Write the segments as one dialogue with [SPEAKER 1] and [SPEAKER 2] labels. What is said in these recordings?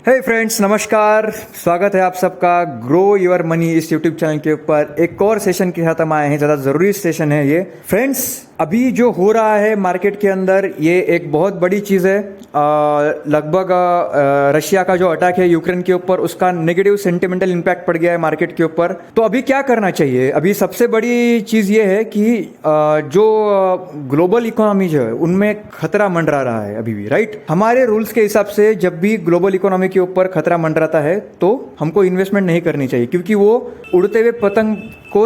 [SPEAKER 1] हे friends, नमस्कार। स्वागत है आप सबका ग्रो योर मनी इस यूट्यूब चैनल के ऊपर। एक और सेशन के साथ हम आए हैं। ज़्यादा ज़रूरी सेशन है ये फ्रेंड्स। अभी जो हो रहा है मार्केट के अंदर ये एक बहुत बड़ी चीज़ है। लगभग रशिया का जो अटैक है यूक्रेन के ऊपर, उसका नेगेटिव सेंटिमेंटल इम्पैक्ट पड़ गया है मार्केट के ऊपर। तो अभी क्या करना चाहिए? अभी सबसे बड़ी चीज़ ये है कि जो ग्लोबल इकोनॉमी जो है उनमें खतरा मंडरा रहा है अभी भी, राइट। हमारे रूल्स के हिसाब से जब भी ग्लोबल इकोनॉमी के ऊपर खतरा मंडराता है तो हमको इन्वेस्टमेंट नहीं करनी चाहिए, क्योंकि वो उड़ते हुए पतंग को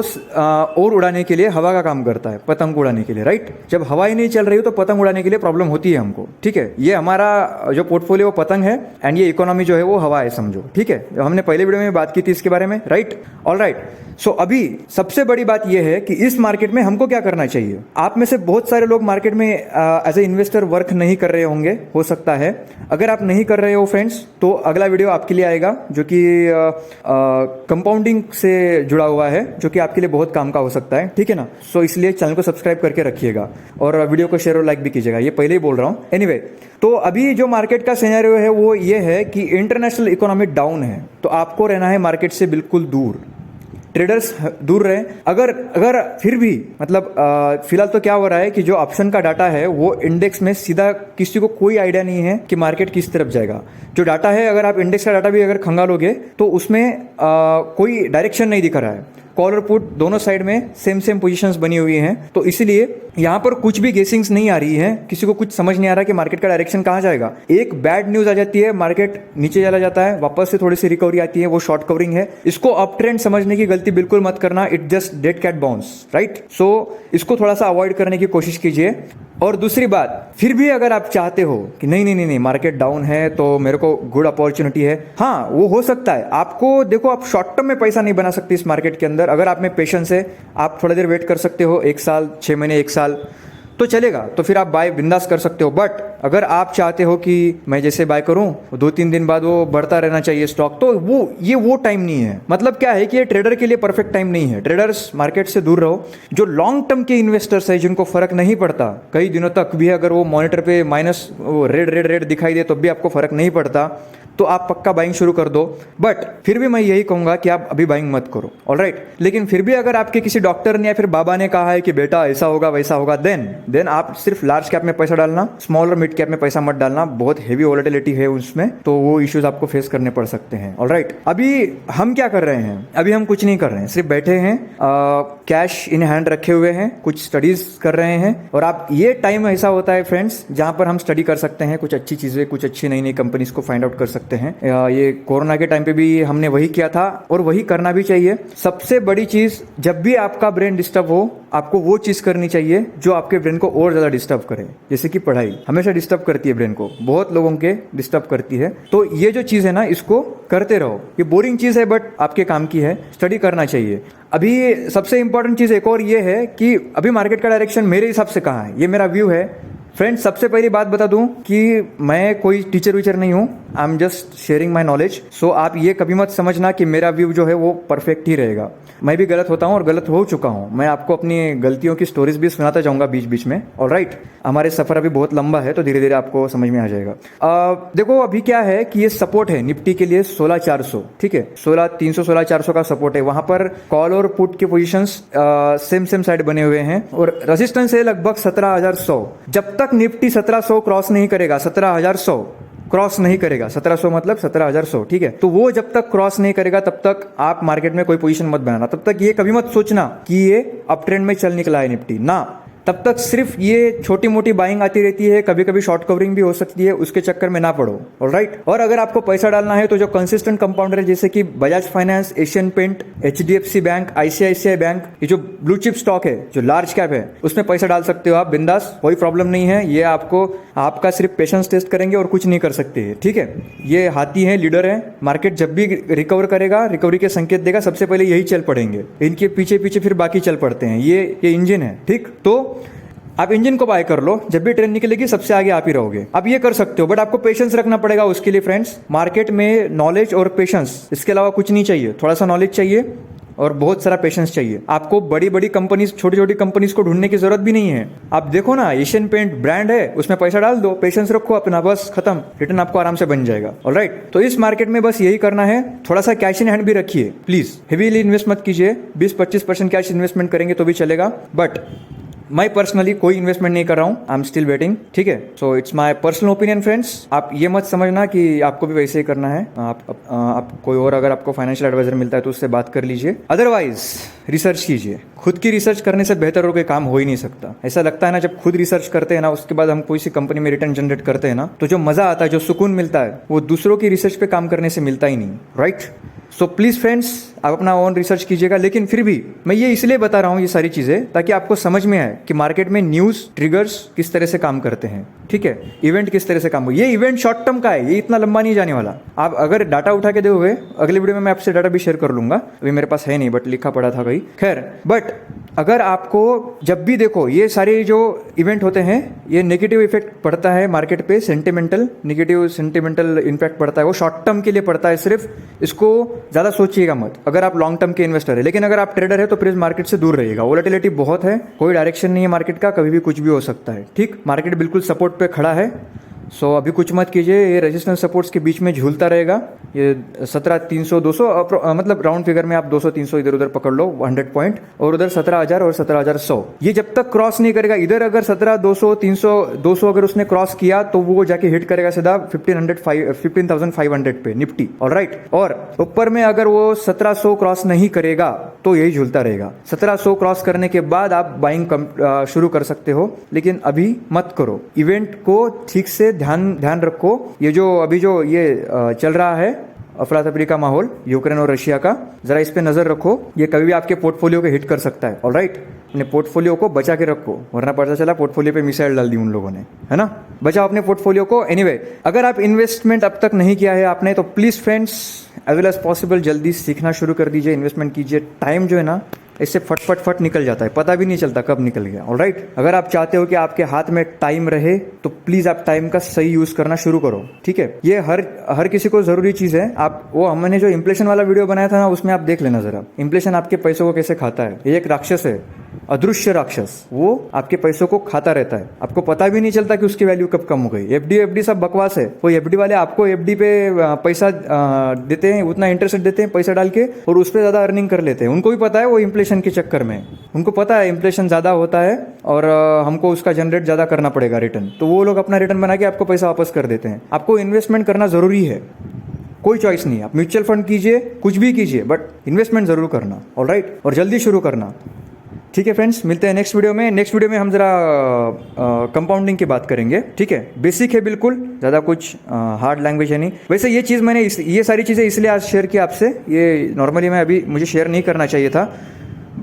[SPEAKER 1] और उड़ाने के लिए हवा का काम करता है, पतंग को उड़ाने के लिए, राइट। जब हवा ही नहीं चल रही हो तो पतंग उड़ाने के लिए प्रॉब्लम होती है हमको, ठीक है। ये हमारा जो पोर्टफोलियो वो पतंग है एंड ये इकोनॉमी जो है वो हवा है, समझो, ठीक है। हमने पहले वीडियो में बात की थी इसके बारे में, राइट। All right. सो अभी सबसे बड़ी बात यह है कि इस मार्केट में हमको क्या करना चाहिए। आप में से बहुत सारे लोग मार्केट में एज ए इन्वेस्टर वर्क नहीं कर रहे होंगे, हो सकता है। अगर आप नहीं कर रहे हो फ्रेंड्स, तो अगला वीडियो आपके लिए आएगा जो कि कंपाउंडिंग से जुड़ा हुआ है, जो कि आपके लिए बहुत काम का हो सकता है, ठीक है ना। सो इसलिए चैनल को सब्सक्राइब करके रखिएगा और वीडियो को शेयर और लाइक भी कीजिएगा। ये पहले ही बोल रहा हूँ। एनीवे, तो अभी जो मार्केट का सिनेरियो है वो ये है कि इंटरनेशनल इकोनॉमी डाउन है, तो आपको रहना है मार्केट से बिल्कुल दूर। ट्रेडर्स दूर रहे। अगर फिर भी मतलब फिलहाल तो क्या हो रहा है कि जो ऑप्शन का डाटा है वो इंडेक्स में सीधा किसी को कोई आइडिया नहीं है कि मार्केट किस तरफ जाएगा। जो डाटा है, अगर आप इंडेक्स का डाटा भी अगर खंगालोगे तो उसमें कोई डायरेक्शन नहीं दिख रहा है। कॉल और पुट दोनों साइड में सेम पोजीशंस बनी हुई हैं, तो इसीलिए यहाँ पर कुछ भी गेसिंग्स नहीं आ रही है। किसी को कुछ समझ नहीं आ रहा कि मार्केट का डायरेक्शन कहाँ जाएगा। एक बैड न्यूज आ जाती है, मार्केट नीचे चला जाता है, वापस से थोड़ी सी रिकवरी आती है, वो शॉर्ट कवरिंग है। इसको अप ट्रेंड समझने की गलती बिल्कुल मत करना। It just dead cat bounce, right. So इसको थोड़ा सा अवॉइड करने की कोशिश कीजिए। और दूसरी बात, फिर भी अगर आप चाहते हो कि नहीं मार्केट डाउन है तो मेरे को गुड अपॉर्चुनिटी है, हाँ वो हो सकता है। आपको देखो, आप शॉर्ट टर्म में पैसा नहीं बना सकते इस मार्केट के अंदर। अगर आप में पेशेंस है, आप थोड़ा देर वेट कर सकते हो, 1 साल, 6 महीने, 1 साल तो चलेगा, तो फिर आप बाय बिंदास कर सकते हो। बट अगर आप चाहते हो कि मैं जैसे बाय करूं 2-3 दिन बाद वो बढ़ता रहना चाहिए स्टॉक, तो वो टाइम नहीं है। मतलब क्या है कि ये ट्रेडर के लिए परफेक्ट टाइम नहीं है। ट्रेडर्स मार्केट से दूर रहो। जो लॉन्ग टर्म के इन्वेस्टर्स है, जिनको फर्क नहीं पड़ता कई दिनों तक भी, अगर वो मॉनिटर पे माइनस रेड दिखाई दे तो भी आपको फर्क नहीं पड़ता, तो आप पक्का बाइंग शुरू कर दो। बट फिर भी मैं यही कहूंगा कि आप अभी बाइंग मत करो, ऑलराइट। लेकिन फिर भी अगर आपके किसी डॉक्टर ने या फिर बाबा ने कहा है कि बेटा ऐसा होगा वैसा होगा, देन आप सिर्फ लार्ज कैप में पैसा डालना, स्मॉल और मिड कैप में पैसा मत डालना। बहुत हेवी वोलेटिलिटी है उसमें, तो वो इश्यूज आपको फेस करने पड़ सकते हैं, ऑलराइट। अभी हम क्या कर रहे हैं? अभी हम कुछ नहीं कर रहे हैं, सिर्फ बैठे हैं, कैश इन हैंड रखे हुए हैं, कुछ स्टडीज कर रहे हैं। और आप, ये टाइम ऐसा होता है फ्रेंड्स जहां पर हम स्टडी कर सकते हैं, कुछ अच्छी चीजें, कुछ अच्छी नई कंपनीज को फाइंड आउट कर सकते हैं। ये कोरोना के टाइम पे भी हमने वही किया था और वही करना भी चाहिए। सबसे बड़ी चीज, जब भी आपका ब्रेन डिस्टर्ब हो, आपको वो चीज करनी चाहिए जो आपके ब्रेन को और ज्यादा डिस्टर्ब करे। जैसे कि पढ़ाई हमेशा डिस्टर्ब करती है ब्रेन को, बहुत लोगों के डिस्टर्ब करती है। तो ये जो चीज है ना, इसको करते रहो। ये बोरिंग चीज है बट आपके काम की है, स्टडी करना चाहिए। अभी सबसे इंपॉर्टेंट चीज एक और ये है कि अभी मार्केट का डायरेक्शन मेरे हिसाब से कहाँ है, ये मेरा व्यू है फ्रेंड्स। सबसे पहली बात बता दूं कि मैं कोई टीचर वीचर नहीं हूं, I am just sharing my knowledge. So आप ये कभी मत समझना कि मेरा व्यू जो है वो परफेक्ट ही रहेगा। मैं भी गलत होता हूं और गलत हो चुका हूं। मैं आपको अपनी गलतियों की स्टोरीज भी सुनाता जाऊंगा बीच बीच में, ऑलराइट। हमारे सफर अभी बहुत लंबा है, तो धीरे धीरे आपको समझ में आ जाएगा। देखो अभी क्या है कि ये सपोर्ट है निफ्टी के लिए 16,400, ठीक है। 16,300 16,400 का सपोर्ट है। वहां पर कॉल और पुट के पोजिशंस सेम साइड बने हुए हैं और रेजिस्टेंस है लगभग 17,100। जब तक निफ्टी 1700 क्रॉस नहीं करेगा, 17,100 क्रॉस नहीं करेगा, 1700 मतलब 17,100, ठीक है। तो वो जब तक क्रॉस नहीं करेगा तब तक आप मार्केट में कोई पोजीशन मत बनाना। तब तक ये कभी मत सोचना कि ये अप ट्रेंड में चल निकला है निफ्टी, ना। तब तक सिर्फ ये छोटी मोटी बाइंग आती रहती है, कभी कभी शॉर्ट कवरिंग भी हो सकती है, उसके चक्कर में ना पड़ो, ऑलराइट। और अगर आपको पैसा डालना है तो जो कंसिस्टेंट कंपाउंडर है, जैसे कि Bajaj finance, Asian paint, HDFC bank, ICICI bank, ये जो ब्लू चिप स्टॉक है, जो लार्ज कैप है, उसमें पैसा डाल सकते हो आप बिंदास, कोई प्रॉब्लम नहीं है। ये आपका सिर्फ पेशेंस टेस्ट करेंगे और कुछ नहीं कर सकते, ठीक है। ये हाथी है, लीडर है। मार्केट जब भी रिकवर करेगा, रिकवरी के संकेत देगा, सबसे पहले यही चल पड़ेंगे। इनके पीछे पीछे फिर बाकी चल पड़ते हैं। ये इंजन है, ठीक। तो आप इंजन को बाय कर लो, जब भी ट्रेन निकलेगी सबसे आगे आप ही रहोगे। आप ये कर सकते हो, बट आपको पेशेंस रखना पड़ेगा उसके लिए फ्रेंड्स। मार्केट में नॉलेज और पेशेंस, इसके अलावा कुछ नहीं चाहिए। थोड़ा सा नॉलेज चाहिए और बहुत सारा पेशेंस चाहिए। आपको बड़ी बड़ी कंपनीज, छोटी छोटी कंपनीज को ढूंढने की जरूरत भी नहीं है। आप देखो ना, एशियन पेंट ब्रांड है, उसमें पैसा डाल दो, पेशेंस रखो अपना, बस खत्म, रिटर्न आपको आराम से बन जाएगा। ऑलराइट, तो इस मार्केट में बस यही करना है। थोड़ा सा कैश इन हैंड भी रखिए प्लीज, हेवीली इन्वेस्ट मत कीजिए। 20-25% कैश इन्वेस्टमेंट करेंगे तो भी चलेगा, बट मैं पर्सनली कोई इन्वेस्टमेंट नहीं कर रहा हूँ, आई एम स्टिल वेटिंग। ठीक है, so it's my personal opinion friends. आप ये मत समझना कि आपको भी वैसे ही करना है। आप कोई और अगर आपको फाइनेंशियल एडवाइजर मिलता है तो उससे बात कर लीजिए, अदरवाइज रिसर्च कीजिए। खुद की रिसर्च करने से बेहतर और कोई काम हो ही नहीं सकता। ऐसा लगता है ना, जब खुद रिसर्च करते हैं ना, उसके बाद हम कोई सी कंपनी में रिटर्न जनरेट करते हैं ना, तो जो मजा आता है, जो सुकून मिलता है, वो दूसरों की रिसर्च पे काम करने से मिलता ही नहीं। राइट, सो प्लीज फ्रेंड्स, आप अपना ओन रिसर्च कीजिएगा। लेकिन फिर भी मैं ये इसलिए बता रहा हूँ ये सारी चीजें, ताकि आपको समझ में आए कि मार्केट में न्यूज ट्रिगर्स किस तरह से काम करते हैं। ठीक है, इवेंट किस तरह से काम ये इवेंट शॉर्ट टर्म का है, ये इतना लंबा नहीं जाने वाला। आप अगर डाटा उठा के दोगे, अगले वीडियो में मैं आपसे डाटा भी शेयर कर लूंगा, अभी मेरे पास है नहीं, बट लिखा पड़ा था कहीं। खैर, बट अगर आपको जब भी देखो ये सारे जो इवेंट होते हैं, ये नेगेटिव इफेक्ट पड़ता है मार्केट पे, नेगेटिव सेंटिमेंटल इम्पैक्ट पड़ता है, वो शॉर्ट टर्म के लिए पड़ता है सिर्फ। इसको ज्यादा सोचिएगा मत अगर आप लॉन्ग टर्म के इन्वेस्टर है। लेकिन अगर आप ट्रेडर है तो प्लीज मार्केट से दूर रहिएगा। वोलेटिलिटी बहुत है, कोई डायरेक्शन नहीं है मार्केट का, कभी भी कुछ भी हो सकता है। ठीक, मार्केट बिल्कुल सपोर्ट पे खड़ा है। सो अभी कुछ मत कीजिए, ये रेजिस्टेंस सपोर्ट्स के बीच में झूलता रहेगा। ये 17,300 200 मतलब राउंड फिगर में आप 200-300 इधर उधर पकड़ लो 100 पॉइंट, और उधर 17,000 और 17,100। ये जब तक क्रॉस नहीं करेगा, इधर अगर 17,200 300 200 अगर उसने क्रॉस किया तो वो जाके हिट करेगा सीधा 15,500 पे निफ्टी। ऑलराइट, और ऊपर में अगर वो 1700 क्रॉस नहीं करेगा तो यही झूलता रहेगा। 1700 क्रॉस करने के बाद आप बाइंग शुरू कर सकते हो, लेकिन अभी मत करो। इवेंट को ठीक से ध्यान रखो। ये जो अभी जो ये चल रहा है अफरा तफरी का माहौल, यूक्रेन और रशिया का, जरा इस पे नजर रखो। ये कभी भी आपके पोर्टफोलियो को हिट कर सकता है। ऑलराइट, अपने पोर्टफोलियो को बचा के रखो, वरना पता चला पोर्टफोलियो पे मिसाइल डाल दी उन लोगों ने, है ना। बचाओ अपने पोर्टफोलियो को। एनीवे, अगर आप इन्वेस्टमेंट अब तक नहीं किया है आपने, तो please friends as well as possible जल्दी सीखना शुरू कर दीजिए, इन्वेस्टमेंट कीजिए। टाइम जो है ना, इससे फट निकल जाता है, पता भी नहीं चलता कब निकल गया। ऑलराइट, अगर आप चाहते हो कि आपके हाथ में टाइम रहे तो प्लीज आप टाइम का सही यूज करना शुरू करो। ठीक है, ये हर किसी को जरूरी चीज है। आप वो हमने जो इन्फ्लेशन वाला वीडियो बनाया था ना, उसमें आप देख लेना जरा, इन्फ्लेशन आपके पैसों को कैसे खाता है। ये एक राक्षस है, अदृश्य राक्षस, वो आपके पैसों को खाता रहता है, आपको पता भी नहीं चलता कि उसकी वैल्यू कब कम हो गई। एफडी सब बकवास है। वो एफडी वाले आपको एफडी पे पैसा देते हैं, उतना इंटरेस्ट देते हैं पैसा डाल के, और उस पर ज्यादा अर्निंग कर लेते हैं। उनको भी पता है वो इन्फ्लेशन के चक्कर में, उनको पता है इन्फ्लेशन ज्यादा होता है और हमको उसका जनरेट ज्यादा करना पड़ेगा रिटर्न, तो वो लोग अपना रिटर्न बना के आपको पैसा वापस कर देते हैं। आपको इन्वेस्टमेंट करना जरूरी है, कोई चॉइस नहीं। आप म्यूचुअल फंड कीजिए, कुछ भी कीजिए, बट इन्वेस्टमेंट जरूर करना। ऑलराइट, और जल्दी शुरू करना। ठीक है फ्रेंड्स, मिलते हैं नेक्स्ट वीडियो में। नेक्स्ट वीडियो में हम जरा कंपाउंडिंग की बात करेंगे। ठीक है, बेसिक है बिल्कुल, ज़्यादा कुछ हार्ड लैंग्वेज है नहीं। वैसे ये चीज़ मैंने ये सारी चीज़ें इसलिए आज शेयर की आपसे, ये नॉर्मली मैं अभी मुझे शेयर नहीं करना चाहिए था,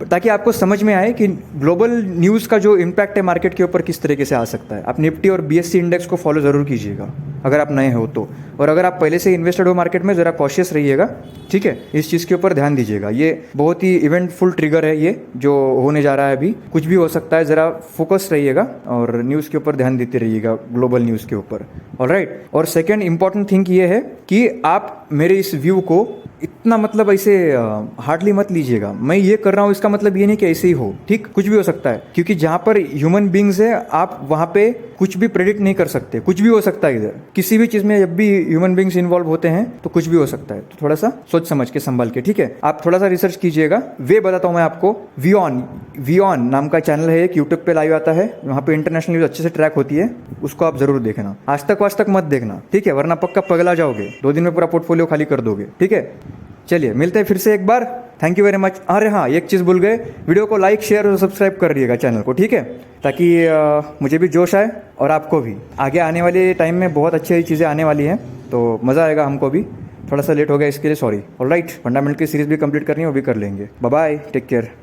[SPEAKER 1] ताकि आपको समझ में आए कि ग्लोबल न्यूज़ का जो इम्पैक्ट है मार्केट के ऊपर किस तरीके से आ सकता है। आप निफ्टी और BSE इंडेक्स को फॉलो ज़रूर कीजिएगा अगर आप नए हो तो, और अगर आप पहले से इन्वेस्टेड हो मार्केट में, ज़रा कॉशियस रहिएगा। ठीक है, इस चीज़ के ऊपर ध्यान दीजिएगा। ये बहुत ही इवेंटफुल ट्रिगर है, ये जो होने जा रहा है अभी, कुछ भी हो सकता है। ज़रा फोकस रहिएगा और न्यूज़ के ऊपर ध्यान देते रहिएगा, ग्लोबल न्यूज़ के ऊपर। ऑलराइट, और सेकेंड इंपॉर्टेंट थिंग ये है कि आप मेरे इस व्यू को इतना मतलब ऐसे हार्डली मत लीजिएगा। मैं ये कर रहा हूँ इसका मतलब ये नहीं कि ऐसे ही हो। ठीक, कुछ भी हो सकता है, क्योंकि जहाँ पर ह्यूमन बींग्स है, आप वहाँ पे कुछ भी प्रेडिक्ट नहीं कर सकते, कुछ भी हो सकता है। इधर किसी भी चीज में जब भी ह्यूमन बींग्स इन्वॉल्व होते हैं तो कुछ भी हो सकता है, तो थोड़ा सा सोच समझ के संभाल के। ठीक है, आप थोड़ा सा रिसर्च कीजिएगा। वे बताता हूँ मैं आपको, वियॉन नाम का चैनल है, एक यूट्यूब पे लाइव आता है, वहाँ पे इंटरनेशनल न्यूज अच्छे से ट्रैक होती है, उसको आप जरूर देखना। आज तक मत देखना, ठीक है, वरना पक्का पगला जाओगे, 2 दिन में पूरा पोर्टफोलियो खाली कर दोगे। ठीक है, चलिए मिलते हैं फिर से एक बार। Thank you very much. अरे हाँ, एक चीज़ भूल गए, वीडियो को लाइक शेयर और सब्सक्राइब कर दिएगा चैनल को, ठीक है, ताकि मुझे भी जोश आए और आपको भी। आगे आने वाले टाइम में बहुत अच्छी चीज़ें आने वाली हैं, तो मज़ा आएगा हमको भी। थोड़ा सा लेट हो गया इसके लिए सॉरी। ऑलराइट, फंडामेंटल की सीरीज भी कंप्लीट करनी है, वो भी कर लेंगे। Bye bye, take care.